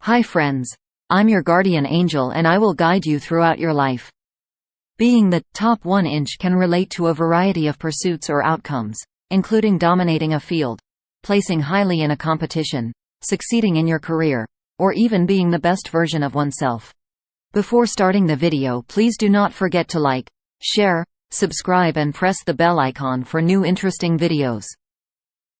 Hi friends, I'm your guardian angel and I will guide you throughout your life. Being the top 1 inch can relate to a variety of pursuits or outcomes, including dominating a field, placing highly in a competition, succeeding in your career, or even being the best version of oneself. Before starting the video, please do not forget to like, share, subscribe and press the bell icon for new interesting videos.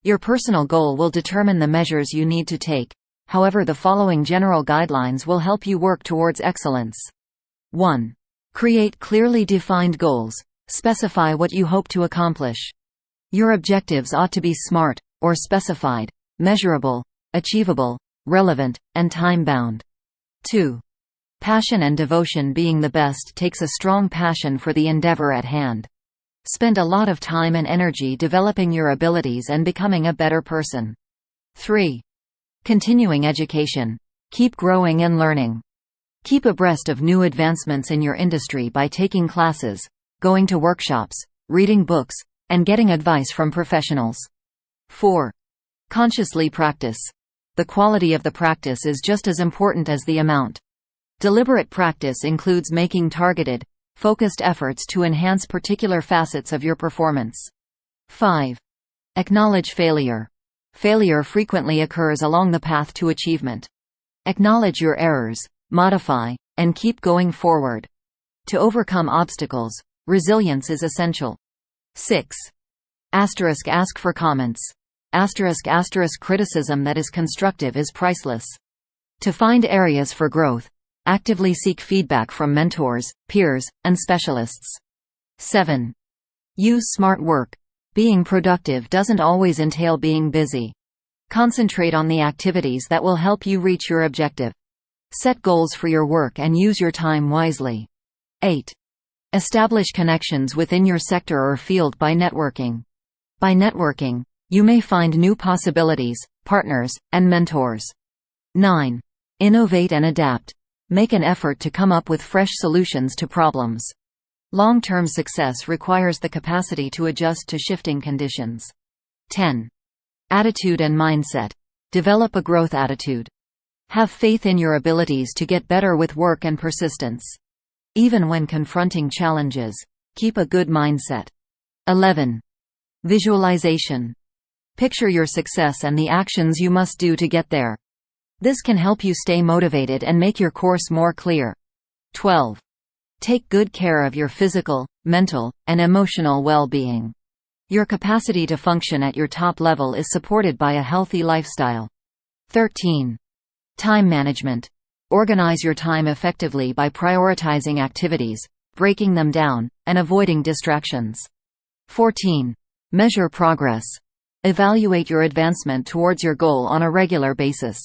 Your personal goal will determine the measures you need to take. However, the following general guidelines will help you work towards excellence. 1. Create clearly defined goals. Specify what you hope to accomplish. Your objectives ought to be SMART, or specified, measurable, achievable, relevant, and time-bound. 2. Passion and devotion. Being the best takes a strong passion for the endeavor at hand. Spend a lot of time and energy developing your abilities and becoming a better person. 3. Continuing education. Keep growing and learning. Keep abreast of new advancements in your industry by taking classes, going to workshops, reading books, and getting advice from professionals. 4. Consciously practice. The quality of the practice is just as important as the amount. Deliberate practice includes making targeted, focused efforts to enhance particular facets of your performance. 5. Acknowledge failure. Failure frequently occurs along the path to achievement. Acknowledge your errors, modify, and keep going forward. To overcome obstacles, resilience is essential. 6. Ask for comments. Criticism that is constructive is priceless. To find areas for growth, actively seek feedback from mentors, peers, and specialists. 7. Use smart work. Being productive doesn't always entail being busy. Concentrate on the activities that will help you reach your objective. Set goals for your work and use your time wisely. 8. Establish connections within your sector or field by networking. By networking, you may find new possibilities, partners, and mentors. 9. Innovate and adapt. Make an effort to come up with fresh solutions to problems. Long-term success requires the capacity to adjust to shifting conditions. 10. Attitude and mindset. Develop a growth attitude. Have faith in your abilities to get better with work and persistence. Even when confronting challenges, keep a good mindset. 11. Visualization. Picture your success and the actions you must do to get there. This can help you stay motivated and make your course more clear. 12. Take good care of your physical, mental, and emotional well-being. Your capacity to function at your top level is supported by a healthy lifestyle. 13. Time management. Organize your time effectively by prioritizing activities, breaking them down, and avoiding distractions. 14. Measure progress. Evaluate your advancement towards your goal on a regular basis.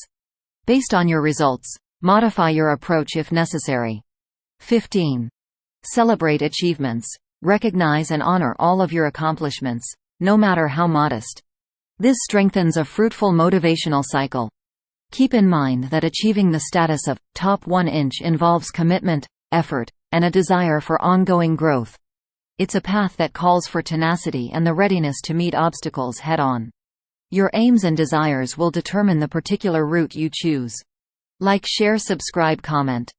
Based on your results, modify your approach if necessary. 15. Celebrate achievements. Recognize and honor all of your accomplishments, no matter how modest. This strengthens a fruitful motivational cycle. Keep in mind that achieving the status of top 1 inch involves commitment, effort, and a desire for ongoing growth. It's a path that calls for tenacity and the readiness to meet obstacles head-on. Your aims and desires will determine the particular route you choose. Like, share, subscribe, comment.